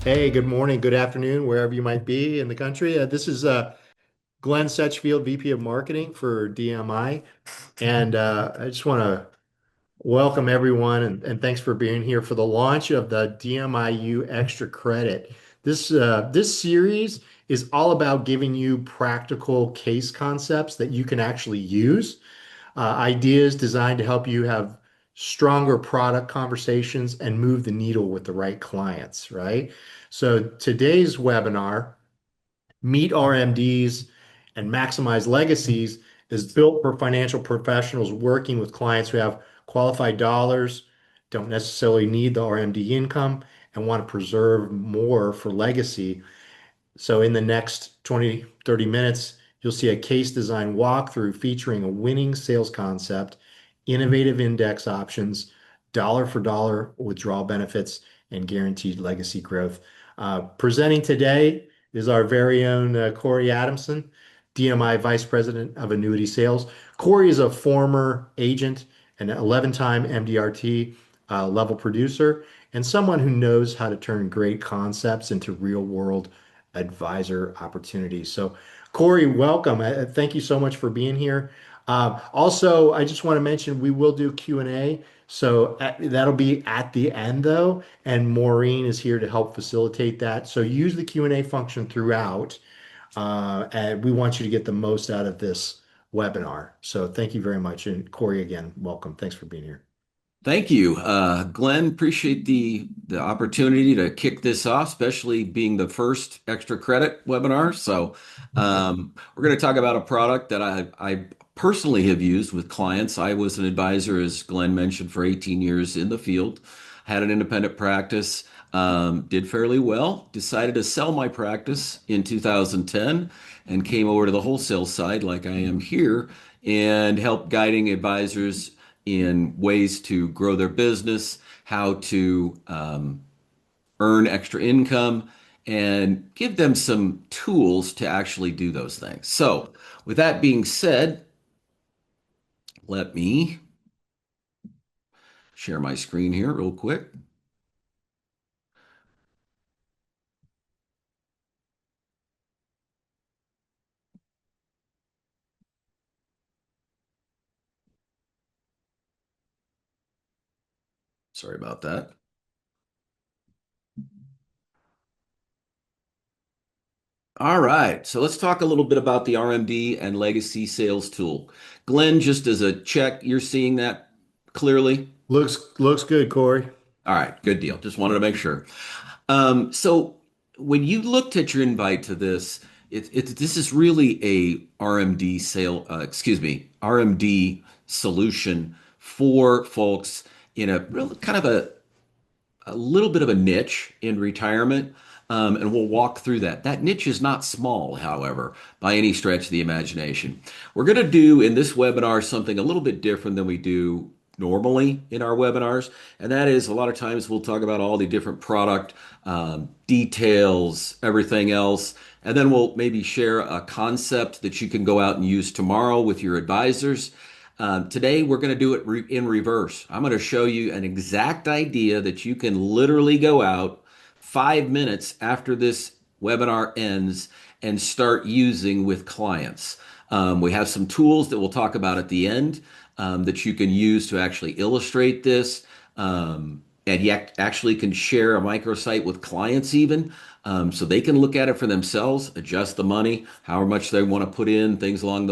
Hey, good morning, good afternoon, wherever you might be in the country. This is Glenn Setchfield, VP of Marketing for DMI. And I just want to welcome everyone and thanks for being here for the launch of the DMIU Extra Credit. This series is all about giving you practical case concepts that you can actually use, ideas designed to help you have stronger product conversations and move the needle with the right clients, right? So today's webinar, Meet RMDs and Maximize Legacies, is built for financial professionals working with clients who have qualified dollars, don't necessarily need the RMD income, and want to preserve more for legacy. So in the next 20, 30 minutes, you'll see a case design walkthrough featuring a winning sales concept, innovative index options, dollar for dollar withdrawal benefits, and guaranteed legacy growth. Presenting today is our very own Cory Adamson, DMI Vice President of Annuity Sales. Cory is a former agent, an 11-time MDRT level producer, and someone who knows how to turn great concepts into real world advisor opportunities. So, Cory, welcome. Thank you so much for being here. Also, I just want to mention we will do Q&A. So that'll be at the end though, and Maureen is here to help facilitate that. So use the Q&A function throughout, and we want you to get the most out of this webinar. So thank you very much. And Cory, again, welcome. Thanks for being here. Thank you, Glenn. Appreciate the opportunity to kick this off, especially being the first extra credit webinar. We're going to talk about a product that I personally have used with clients. I was an advisor, as Glenn mentioned, for 18 years in the field, had an independent practice, did fairly well, decided to sell my practice in 2010 and came over to the wholesale side like I am here and helped guiding advisors in ways to grow their business, how to earn extra income, and give them some tools to actually do those things. So, with that being said, let me share my screen here real quick. Sorry about that. All right, so let's talk a little bit about the RMD and legacy sales tool. Glenn, just as a check, you're seeing that clearly? Looks good, Cory. All right, good deal. Just wanted to make sure. So when you looked at your invite to this, this is really a RMD RMD solution for folks in a real kind of a little bit of a niche in retirement. And we'll walk through that. That niche is not small, however, by any stretch of the imagination. We're going to do in this webinar something a little bit different than we do normally in our webinars. And that is a lot of times we'll talk about all the different product details, everything else. And then we'll maybe share a concept that you can go out and use tomorrow with your advisors. Today, we're going to do it in reverse. I'm going to show you an exact idea that you can literally go out 5 minutes after this webinar ends and start using with clients. We have some tools that we'll talk about at the end that you can use to actually illustrate this. And you actually can share a microsite with clients even, so they can look at it for themselves, adjust the money, how much they want to put in, things along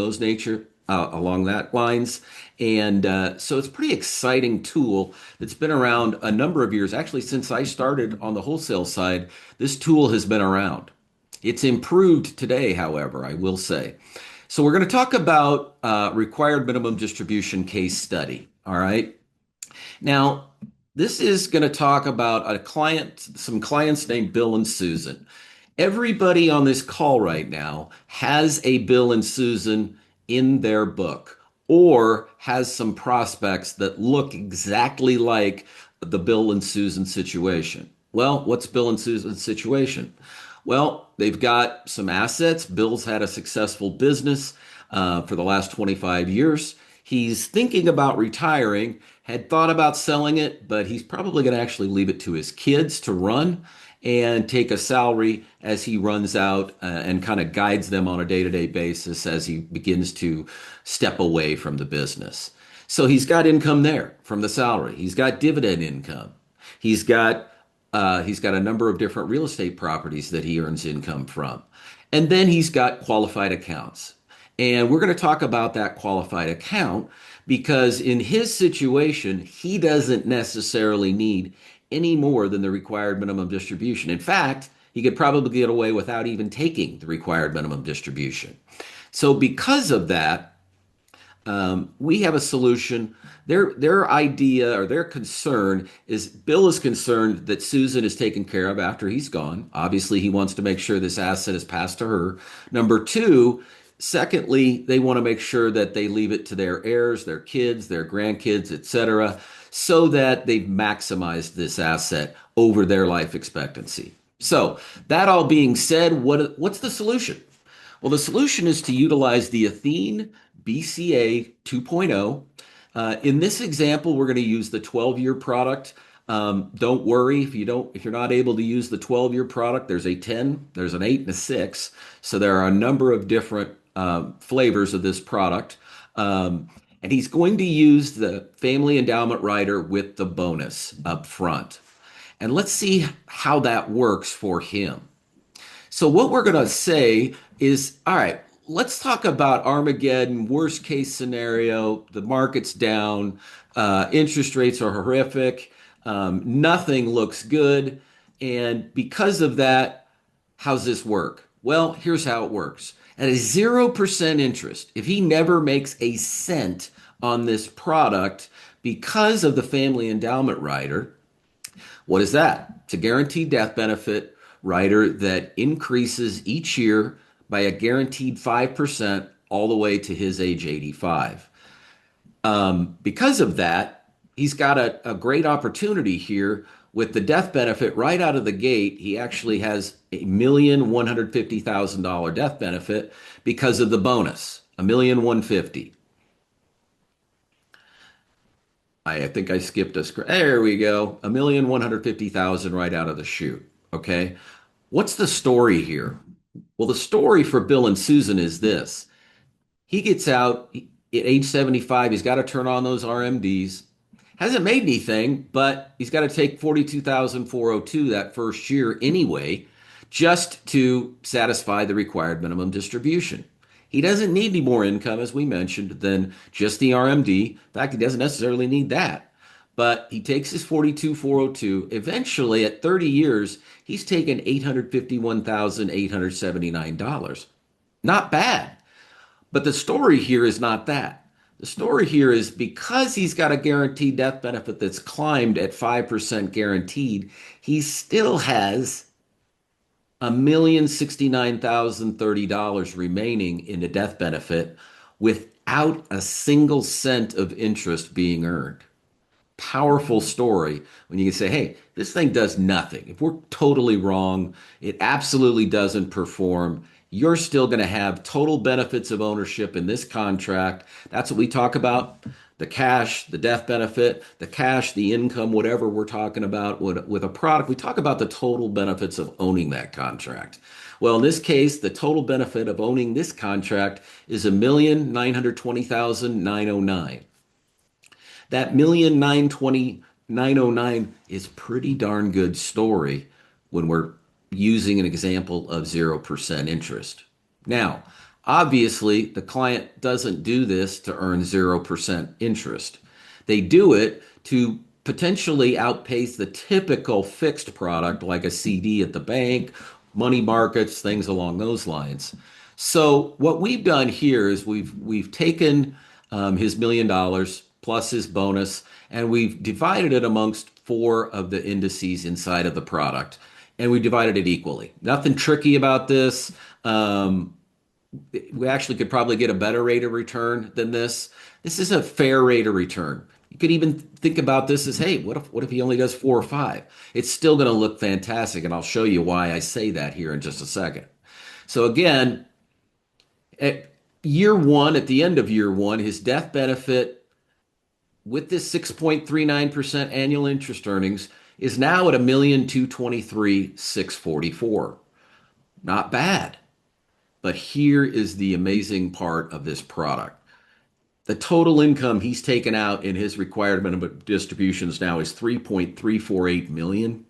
that lines. And so it's a pretty exciting tool that's been around a number of years. Actually, since I started on the wholesale side, this tool has been around. It's improved today, however, I will say. So we're going to talk about required minimum distribution case study. All right. Now, this is going to talk about some clients named Bill and Susan. Everybody on this call right now has a Bill and Susan in their book or has some prospects that look exactly like the Bill and Susan situation. Well, what's Bill and Susan's situation? Well, they've got some assets. Bill's had a successful business for the last 25 years. He's thinking about retiring, had thought about selling it, but he's probably going to actually leave it to his kids to run. and take a salary as he runs out and kind of guides them on a day-to-day basis as he begins to step away from the business. So he's got income there from the salary. He's got dividend income. He's got he's got a number of different real estate properties that he earns income from. And then he's got qualified accounts. And we're going to talk about that qualified account because in his situation, he doesn't necessarily need any more than the required minimum distribution. In fact, he could probably get away without even taking the required minimum distribution. So, because of that, we have a solution. Their idea or their concern is Bill is concerned that Susan is taken care of after he's gone. Obviously, he wants to make sure this asset is passed to her. Number two, secondly, they want to make sure that they leave it to their heirs, their kids, their grandkids, etc., so that they've maximized this asset over their life expectancy. So, that all being said, what's the solution? Well, the solution is to utilize the Athene BCA 2.0. In this example, we're going to use the 12-year product. Don't worry if you're not able to use the 12-year product. There's a 10, there's an 8, and a 6. So there are a number of different flavors of this product. And he's going to use the family endowment rider with the bonus up front. And let's see how that works for him. So what we're going to say is, all right, let's talk about Armageddon, worst case scenario. The market's down, interest rates are horrific, nothing looks good. And because of that, how's this work? Well, here's how it works. At a 0% interest, if he never makes a cent on this product because of the family endowment rider, what is that? It's a guaranteed death benefit rider that increases each year by a guaranteed 5% all the way to his age 85. Because of that, he's got a great opportunity here with the death benefit right out of the gate. He actually has $1,150,000 death benefit because of the bonus, $1,150,000. I think I skipped a screen. There we go. 1,150,000 right out of the chute. Okay. What's the story here? Well, the story for Bill and Susan is this. He gets out at age 75. He's got to turn on those RMDs. Hasn't made anything, but he's got to take 42,402 that first year anyway, just to satisfy the required minimum distribution. He doesn't need any more income, as we mentioned, than just the RMD. In fact, he doesn't necessarily need that. But he takes his 42,402. Eventually, at 30 years, he's taken $851,879. Not bad. But the story here is not that. The story here is because he's got a guaranteed death benefit that's climbed at 5% guaranteed, he still has $1,069,030 remaining in the death benefit without a single cent of interest being earned. Powerful story when you can say, hey, this thing does nothing. If we're totally wrong, it absolutely doesn't perform. You're still going to have total benefits of ownership in this contract. That's what we talk about. The cash, the death benefit, the cash, the income, whatever we're talking about with a product, we talk about the total benefits of owning that contract. Well, in this case, the total benefit of owning this contract is $1,920,909. That $1,920,909 is pretty darn good story when we're using an example of 0% interest. Now, obviously, the client doesn't do this to earn 0% interest. They do it to potentially outpace the typical fixed product like a CD at the bank, money markets, things along those lines. So what we've done here is we've taken his $1,000,000 plus his bonus, and we've divided it amongst 4 of the indices inside of the product, and we divided it equally. Nothing tricky about this. We actually could probably get a better rate of return than this. This is a fair rate of return. You could even think about this as, hey, what if he only does 4 or 5? It's still going to look fantastic, and I'll show you why I say that here in just a second. So again, at year 1, at the end of year 1, his death benefit with this 6.39% annual interest earnings is now at 1,223,644. Not bad. But here is the amazing part of this product. The total income he's taken out in his required minimum distributions now is 3.348 million,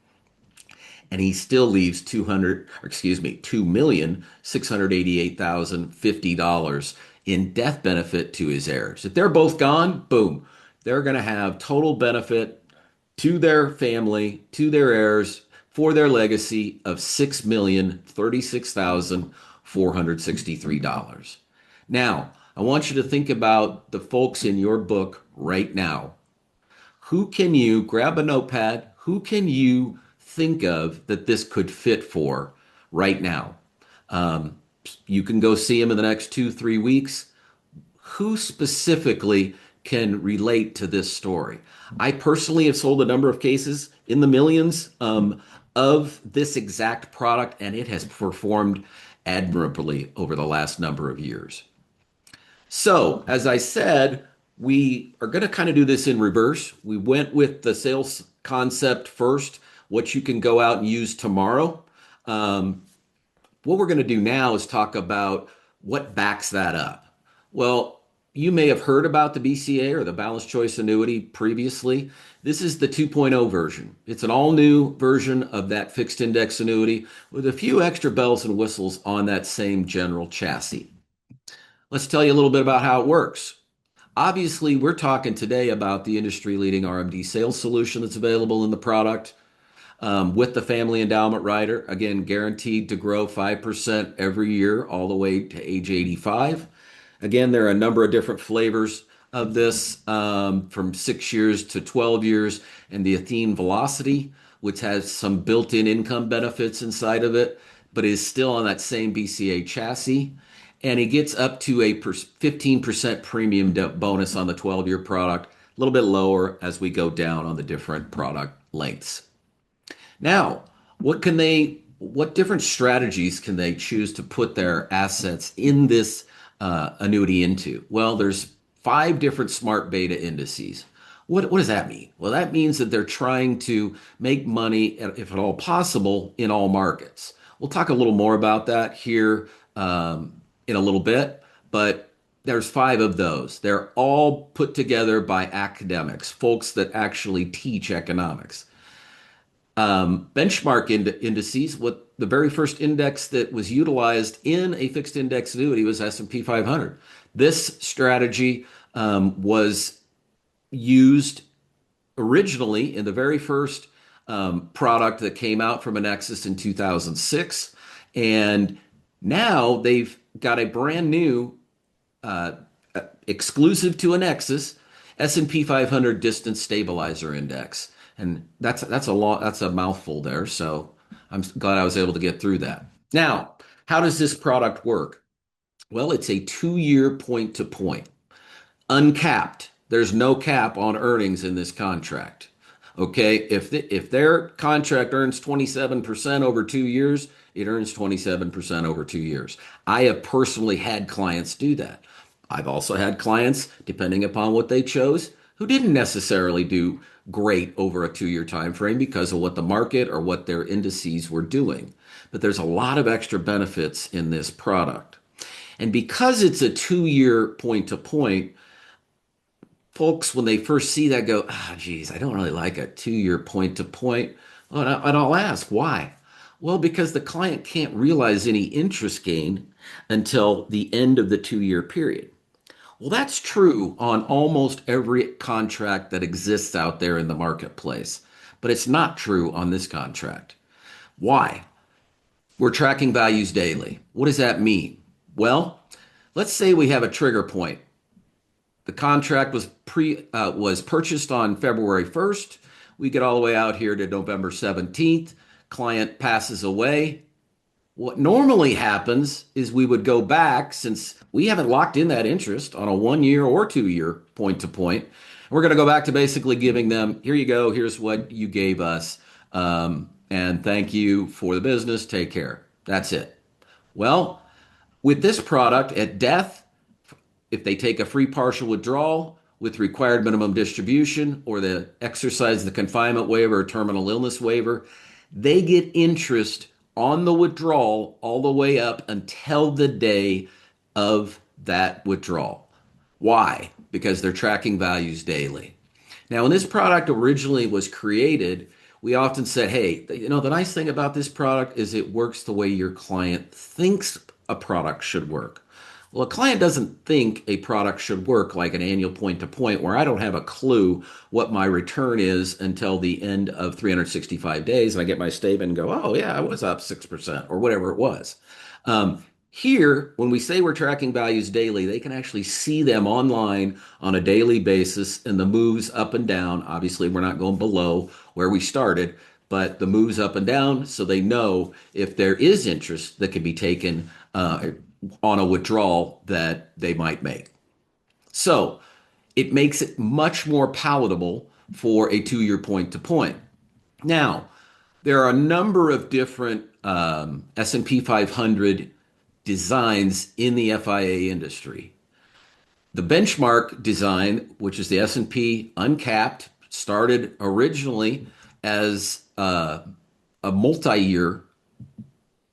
and he still leaves 2,688,050 in death benefit to his heirs. If they're both gone, boom, they're going to have total benefit to their family, to their heirs, for their legacy of $6,036,463. Now, I want you to think about the folks in your book right now. Who can you grab a notepad? Who can you think of that this could fit for right now? Um, you can go see them in the next 2, 3 weeks. Who specifically can relate to this story? I personally have sold a number of cases in the millions of this exact product, and it has performed admirably over the last number of years. So, as I said, we are going to kind of do this in reverse. We went with the sales concept first, what you can go out and use tomorrow. Um, what we're going to do now is talk about what backs that up. Well, you may have heard about the BCA or the Balanced Choice Annuity previously. This is the 2.0 version. It's an all new version of that fixed index annuity with a few extra bells and whistles on that same general chassis. Let's tell you a little bit about how it works. Obviously, we're talking today about the industry leading RMD sales solution that's available in the product with the family endowment rider. Again, guaranteed to grow 5% every year all the way to age 85. Again, there are a number of different flavors of this from 6 years to 12 years, and the Athene Velocity, which has some built in income benefits inside of it, but is still on that same BCA chassis. And he gets up to a 15% premium bonus on the 12-year product, a little bit lower as we go down on the different product lengths. Now, what different strategies can they choose to put their assets in this annuity into? Well, there's 5 different smart beta indices. What does that mean? Well, that means that they're trying to make money, if at all possible, in all markets. We'll talk a little more about that here in a little bit, but there's 5 of those. They're all put together by academics, folks that actually teach economics. Benchmark indices, what the very first index that was utilized in a fixed index annuity was S&P 500. This strategy was used originally in the very first product that came out from Annexus in 2006. And now they've got a brand new uh, exclusive to Annexus S&P 500 Distance Stabilizer Index. And that's a mouthful there. So I'm glad I was able to get through that. Now, how does this product work? Well, it's a 2-year point to point, uncapped. There's no cap on earnings in this contract. Okay, if their contract earns 27% over 2 years, it earns 27% over 2 years. I have personally had clients do that. I've also had clients, depending upon what they chose, who didn't necessarily do great over a 2-year time frame because of what the market or what their indices were doing. But there's a lot of extra benefits in this product. And because it's a 2-year point to point, folks, when they first see that, go, geez, I don't really like a 2-year point to point. And I'll ask, why? Well, because the client can't realize any interest gain until the end of the 2-year period. Well, that's true on almost every contract that exists out there in the marketplace, but it's not true on this contract. Why? We're tracking values daily. What does that mean? Well, let's say we have a trigger point. The contract was purchased on February 1st. We get all the way out here to November 17th. Client passes away. What normally happens is we would go back, since we haven't locked in that interest on a 1-year or 2-year point to point. We're going to go back to basically giving them, here you go, here's what you gave us, and thank you for the business. Take care. That's it. Well, with this product at death, if they take a free partial withdrawal, with required minimum distribution or the exercise the confinement waiver or terminal illness waiver, they get interest on the withdrawal all the way up until the day of that withdrawal. Why? Because they're tracking values daily. Now, when this product originally was created, we often said, hey, the nice thing about this product is it works the way your client thinks a product should work. Well, a client doesn't think a product should work like an annual point to point where I don't have a clue what my return is until the end of 365 days. And I get my statement and go, oh, yeah, I was up 6% or whatever it was. Here, when we say we're tracking values daily, they can actually see them online on a daily basis and the moves up and down. Obviously, we're not going below where we started, but the moves up and down so they know if there is interest that can be taken on a withdrawal that they might make. So it makes it much more palatable for a 2-year point to point. Now, there are a number of different S&P 500 designs in the FIA industry. The benchmark design, which is the S&P uncapped, started originally as a multi-year.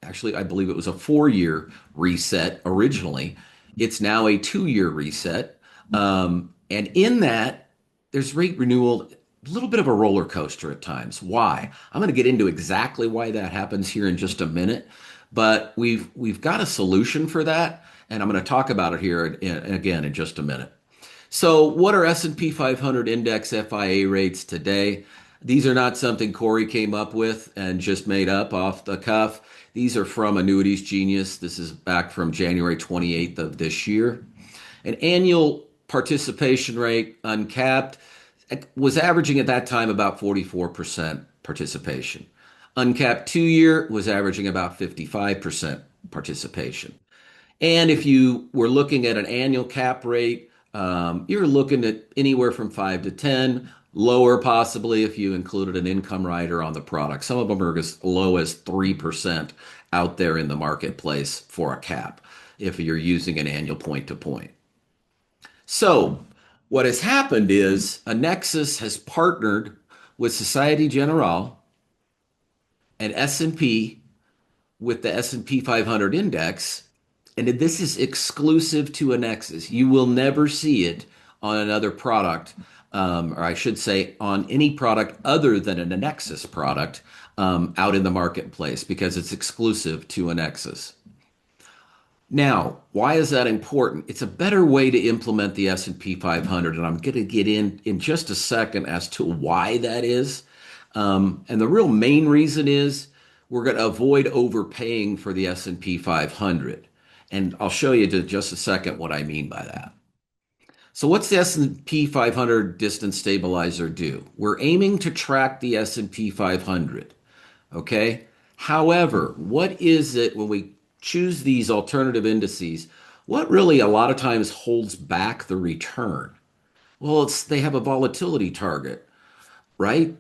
Actually, I believe it was a 4-year reset originally. It's now a 2-year reset. And in that, there's rate renewal, a little bit of a roller coaster at times. Why? I'm going to get into exactly why that happens here in just a minute. But we've got a solution for that, and I'm going to talk about it here again in just a minute. So what are S&P 500 index FIA rates today? These are not something Cory came up with and just made up off the cuff. These are from Annuities Genius. This is back from January 28th of this year. An annual participation rate uncapped was averaging at that time about 44% participation. Uncapped 2-year was averaging about 55% participation. And if you were looking at an annual cap rate, you're looking at anywhere from 5 to 10, lower possibly if you included an income rider on the product. Some of them are as low as 3% out there in the marketplace for a cap if you're using an annual point to point. So what has happened is Nexus has partnered with Societe Generale and S&P with the S&P 500 index, and this is exclusive to Nexus. You will never see it on another product, or I should say on any product other than a Nexus product out in the marketplace because it's exclusive to Nexus. Now, why is that important? It's a better way to implement the S&P 500, and I'm going to get in just a second as to why that is. And the real main reason is we're going to avoid overpaying for the S&P 500. And I'll show you in just a second what I mean by that. So what's the S&P 500 distance stabilizer do? We're aiming to track the S&P 500, okay? However, what is it when we choose these alternative indices? What really a lot of times holds back the return? Well, they have a volatility target, right?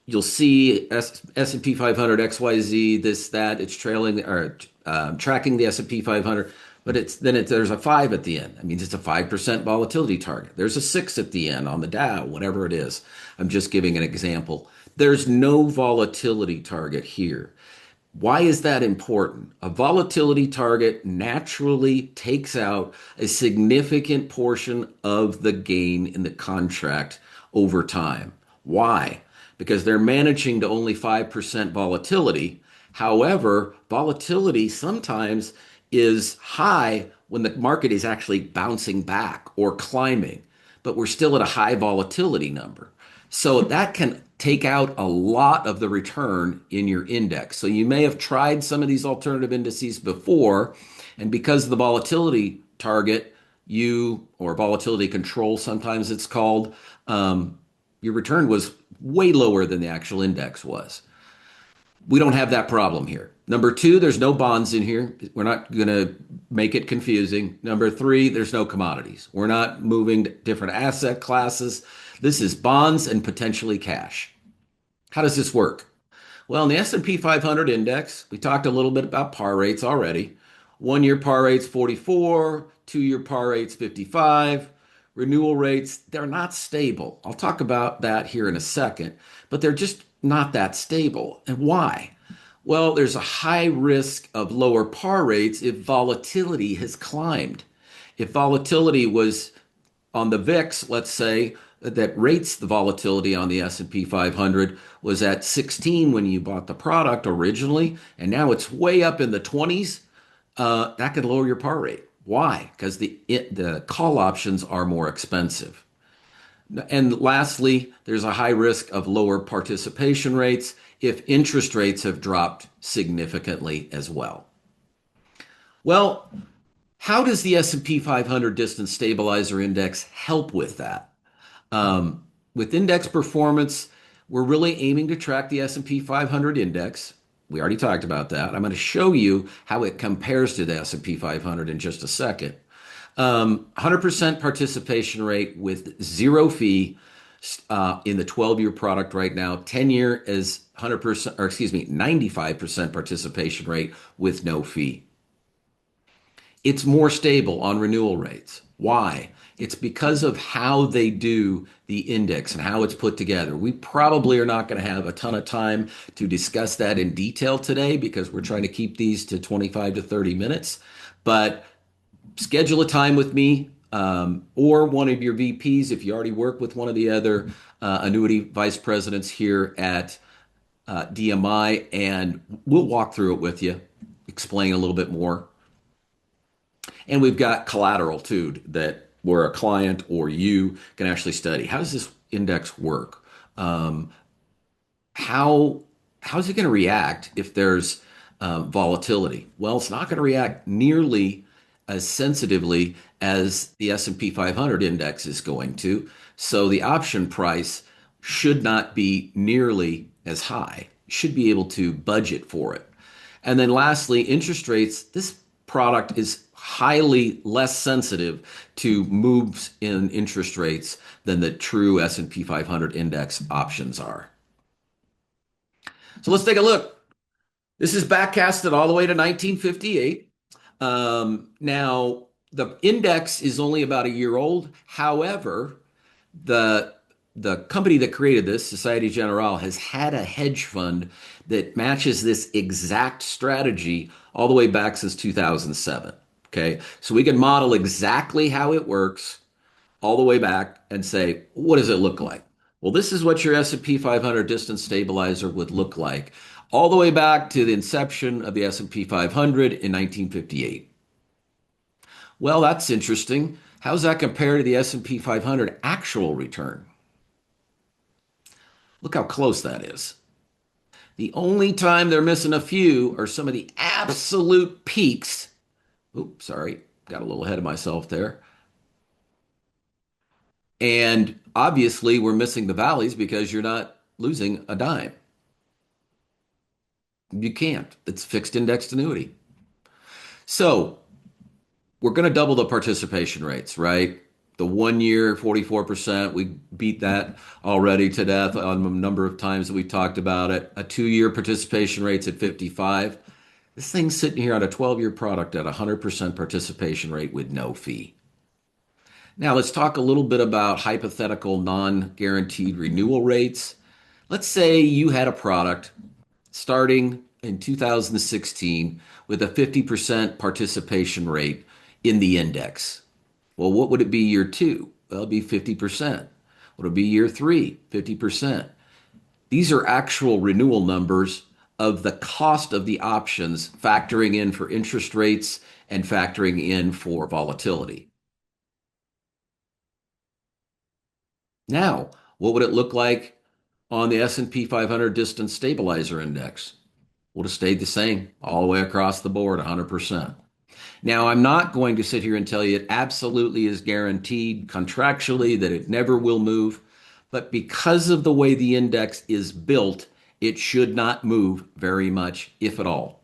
You'll see S&P 500 XYZ, this, that, it's trailing or tracking the S&P 500, but there's a 5 at the end. That means it's a 5% volatility target. There's a 6 at the end on the Dow, whatever it is. I'm just giving an example. There's no volatility target here. Why is that important? A volatility target naturally takes out a significant portion of the gain in the contract over time. Why? Because they're managing to only 5% volatility. However, volatility sometimes is high when the market is actually bouncing back or climbing, but we're still at a high volatility number. So that can take out a lot of the return in your index. So you may have tried some of these alternative indices before, and because of the volatility target, or volatility control, sometimes it's called, your return was way lower than the actual index was. We don't have that problem here. Number 2, there's no bonds in here. We're not going to make it confusing. Number 3, there's no commodities. We're not moving to different asset classes. This is bonds and potentially cash. How does this work? Well, in the S&P 500 index, we talked a little bit about par rates already. 1-year par rate's 44, 2-year par rate's 55. renewal rates, they're not stable. I'll talk about that here in a second, but they're just not that stable. And why? Well, there's a high risk of lower par rates if volatility has climbed. If volatility was on the VIX, let's say, that rates the volatility on the S&P 500 was at 16 when you bought the product originally, and now it's way up in the 20s, that could lower your par rate. Why? Because the call options are more expensive. And lastly, there's a high risk of lower participation rates if interest rates have dropped significantly as well. Well, how does the S&P 500 Distance Stabilizer Index help with that? With index performance, we're really aiming to track the S&P 500 index. We already talked about that. I'm going to show you how it compares to the S&P 500 in just a second. 100% participation rate with zero fee in the 12-year product right now. 10-year is 100%, or excuse me, 95% participation rate with no fee. It's more stable on renewal rates. Why? It's because of how they do the index and how it's put together. We probably are not going to have a ton of time to discuss that in detail today because we're trying to keep these to 25 to 30 minutes. But schedule a time with me or one of your VPs if you already work with one of the other annuity vice presidents here at DMI, and we'll walk through it with you, explain a little bit more. And we've got collateral too that where a client or you can actually study. How does this index work? How how's it going to react if there's volatility? Well, it's not going to react nearly as sensitively as the S&P 500 index is going to. So the option price should not be nearly as high. You should be able to budget for it. And then lastly, interest rates. This product is highly less sensitive to moves in interest rates than the true S&P 500 index options are. So let's take a look. This is backcasted all the way to 1958. Now, the index is only about a year old. However, the company that created this, Societe Generale, has had a hedge fund that matches this exact strategy all the way back since 2007. Okay, so we can model exactly how it works all the way back and say, what does it look like? Well, this is what your S&P 500 distance stabilizer would look like all the way back to the inception of the S&P 500 in 1958. Well, that's interesting. How does that compare to the S&P 500 actual return? Look how close that is. The only time they're missing a few are some of the absolute peaks. Oops, sorry, got a little ahead of myself there. And obviously, we're missing the valleys because you're not losing a dime. You can't. It's fixed indexed annuity. So we're going to double the participation rates, right? The 1 year, 44%, we beat that already to death on a number of times that we talked about it. A 2 year participation rate's at 55. This thing's sitting here on a 12-year product at 100% participation rate with no fee. Now let's talk a little bit about hypothetical non-guaranteed renewal rates. Let's say you had a product starting in 2016 with a 50% participation rate in the index. Well, what would it be year two? Well, it'd be 50%. What would be year three? 50%. These are actual renewal numbers of the cost of the options factoring in for interest rates and factoring in for volatility. Now, what would it look like on the S&P 500 Distance Stabilizer Index? Would have stayed the same all the way across the board, 100%. Now, I'm not going to sit here and tell you it absolutely is guaranteed contractually that it never will move, but because of the way the index is built, it should not move very much, if at all.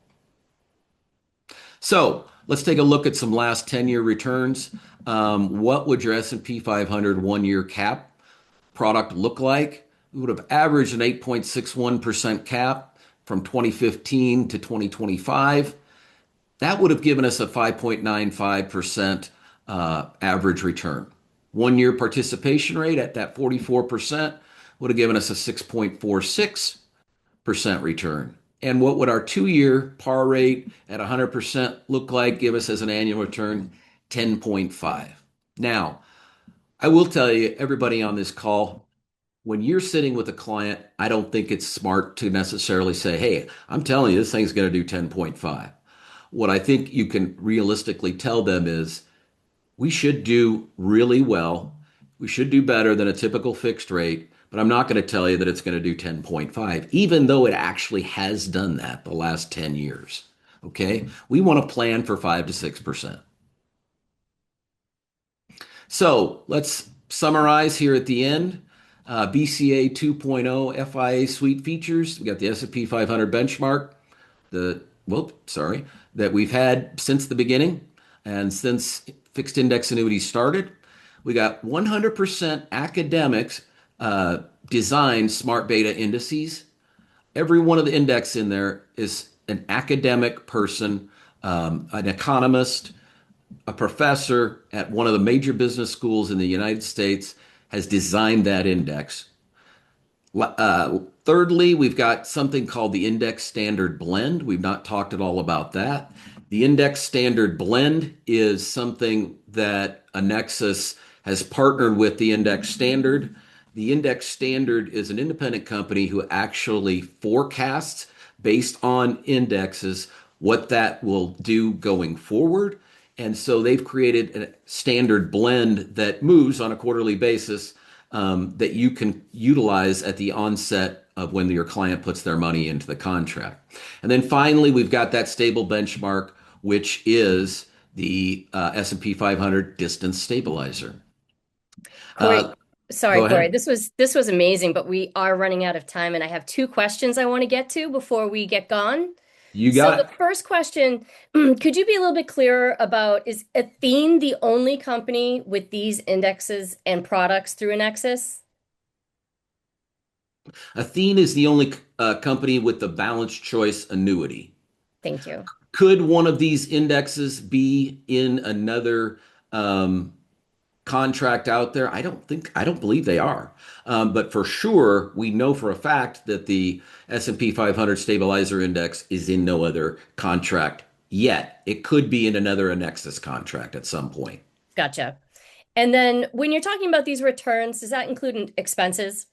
So let's take a look at some last 10-year returns. What would your S&P 500 1-year cap product look like? We would have averaged an 8.61% cap from 2015 to 2025. That would have given us a 5.95% average return. 1 year participation rate at that 44% would have given us a 6.46% return. And what would our 2 year par rate at 100% look like, give us as an annual return? 10.5. Now, I will tell you, everybody on this call, when you're sitting with a client, I don't think it's smart to necessarily say, hey, I'm telling you, this thing's going to do 10.5. What I think you can realistically tell them is we should do really well. We should do better than a typical fixed rate, but I'm not going to tell you that it's going to do 10.5, even though it actually has done that the last 10 years. Okay. We want to plan for 5 to 6%. So let's summarize here at the end. BCA 2.0 FIA suite features. We got the S&P 500 benchmark, that we've had since the beginning and since fixed index annuities started. We got 100% academics designed smart beta indices. Every one of the index in there is an academic person, an economist, a professor at one of the major business schools in the United States has designed that index. Thirdly, we've got something called the index standard blend. We've not talked at all about that. The index standard blend is something that Anexus has partnered with the index standard. The index standard is an independent company who actually forecasts based on indexes what that will do going forward. And so they've created a standard blend that moves on a quarterly basis that you can utilize at the onset of when your client puts their money into the contract. And then finally, we've got that stable benchmark, which is the S&P 500 distance stabilizer. Cory, sorry, Go Cory. ahead. This was amazing, but we are running out of time, and I have two questions I want to get to before we get gone. You So got the it. first question, could you be a little bit clearer about, is Athene the only company with these indexes and products through Annexus? Athene is the only company with the balanced choice annuity. Thank you. Could one of these indexes be in another contract out there? I don't believe they are. But for sure, we know for a fact that the S&P 500 stabilizer index is in no other contract yet. It could be in another Annexus contract at some point. Gotcha. And then when you're talking about these returns, does that include expenses?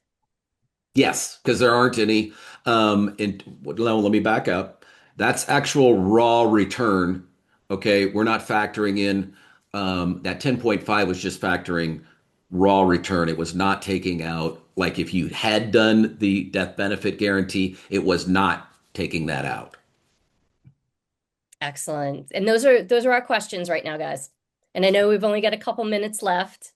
Yes, because there aren't any. And let me back up. That's actual raw return. Okay, we're not factoring in that 10.5 was just factoring raw return. It was not taking out, like if you had done the death benefit guarantee, it was not taking that out. Excellent. And those are our questions right now, guys. And I know we've only got a couple minutes left.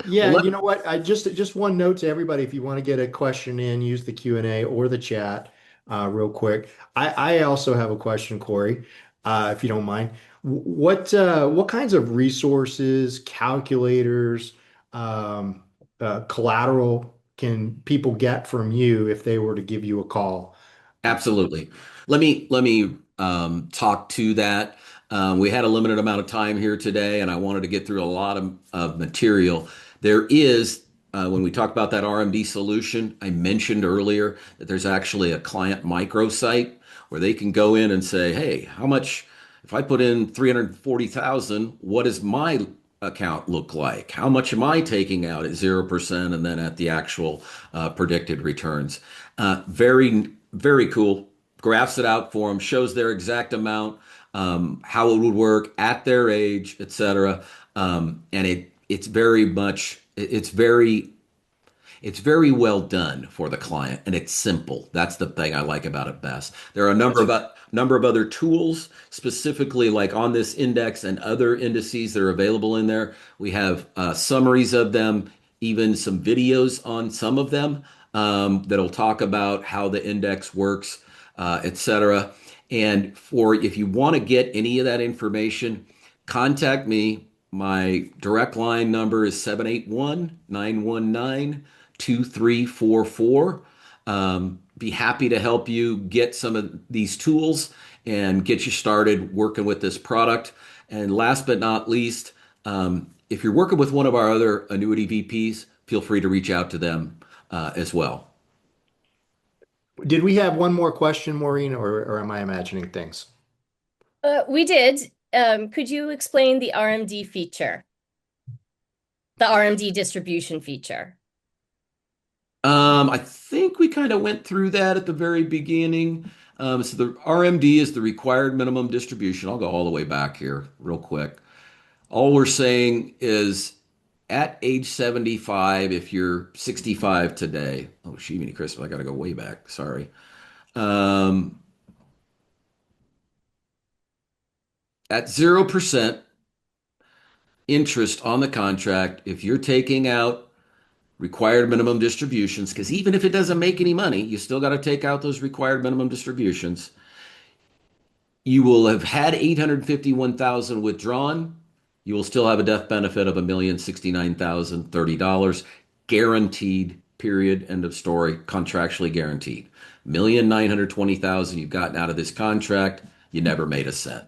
Well, Yeah, you know what? I just one note to everybody: if you want to get a question in, use the Q&A or the chat, real quick. I also have a question, Corey, if you don't mind. What kinds of resources, calculators, collateral can people get from you if they were to give you a call? absolutely. Let me talk to that. We had a limited amount of time here today, and I wanted to get through a lot of material. There is, when we talk about that RMD solution, I mentioned earlier that there's actually a client microsite where they can go in and say, hey, how much, if I put in 340,000, what does my account look like? How much am I taking out at 0% and then at the actual predicted returns? Very cool. Graphs it out for them, shows their exact amount, how it would work at their age, etc. And it's very well done for the client, and it's simple. That's the thing I like about it best. There are a number of other tools, specifically like on this index and other indices that are available in there. We have summaries of them, even some videos on some of them that'll talk about how the index works, etc. And for if you want to get any of that information, contact me. My direct line number is 781-919-2344. Be happy to help you get some of these tools and get you started working with this product. And last but not least, if you're working with one of our other annuity VPs, feel free to reach out to them as well. Did we have one more question, Maureen, or am I imagining things? We did. Could you explain the RMD feature, the RMD distribution feature? I think we kind of went through that at the very beginning. So the RMD is the required minimum distribution. I'll go all the way back here real quick. All we're saying is at age 75, if you're 65 today, oh, Shivani Christmas, I got to go way back. Sorry. Um, at 0% interest on the contract, if you're taking out required minimum distributions, because even if it doesn't make any money, you still got to take out those required minimum distributions. You will have had 851,000 withdrawn. You will still have a death benefit of $1,069,030 guaranteed, period, end of story, contractually guaranteed. 1,920,000 you've gotten out of this contract, you never made a cent.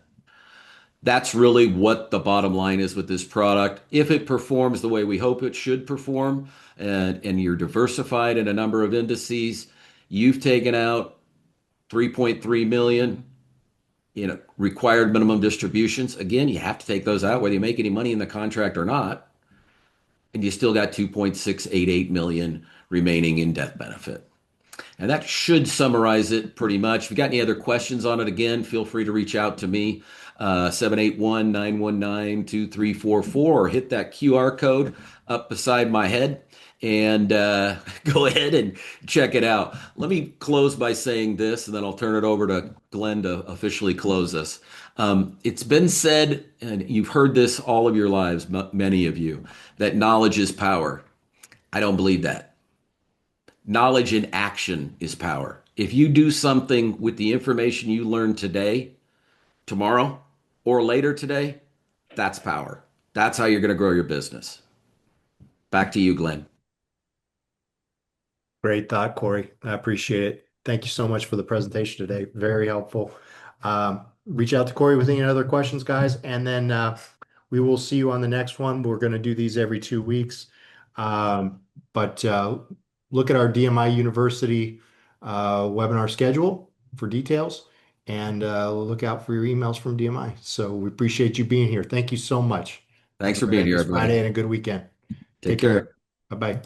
That's really what the bottom line is with this product. If it performs the way we hope it should perform, and you're diversified in a number of indices, you've taken out 3.3 million required minimum distributions. Again, you have to take those out whether you make any money in the contract or not, and you still got 2.688 million remaining in death benefit. And that should summarize it pretty much. If you got any other questions on it, again, feel free to reach out to me, 781-919-2344, or hit that QR code up beside my head and go ahead and check it out. Let me close by saying this, and then I'll turn it over to Glenn to officially close us. It's been said, and you've heard this all of your lives, many of you, that knowledge is power. I don't believe that. Knowledge in action is power. If you do something with the information you learned today, tomorrow, or later today, that's power. That's how you're going to grow your business. Back to you, Glenn. Great thought, Cory. I appreciate it. Thank you so much for the presentation today. Very helpful. Reach out to Cory with any other questions, guys, and then we will see you on the next one. We're going to do these every 2 weeks. But look at our DMI University webinar schedule for details, and look out for your emails from DMI. So we appreciate you being here. Thank you so much. Thanks Have for being here, nice Friday everybody. and a good weekend. Take care. Bye-bye.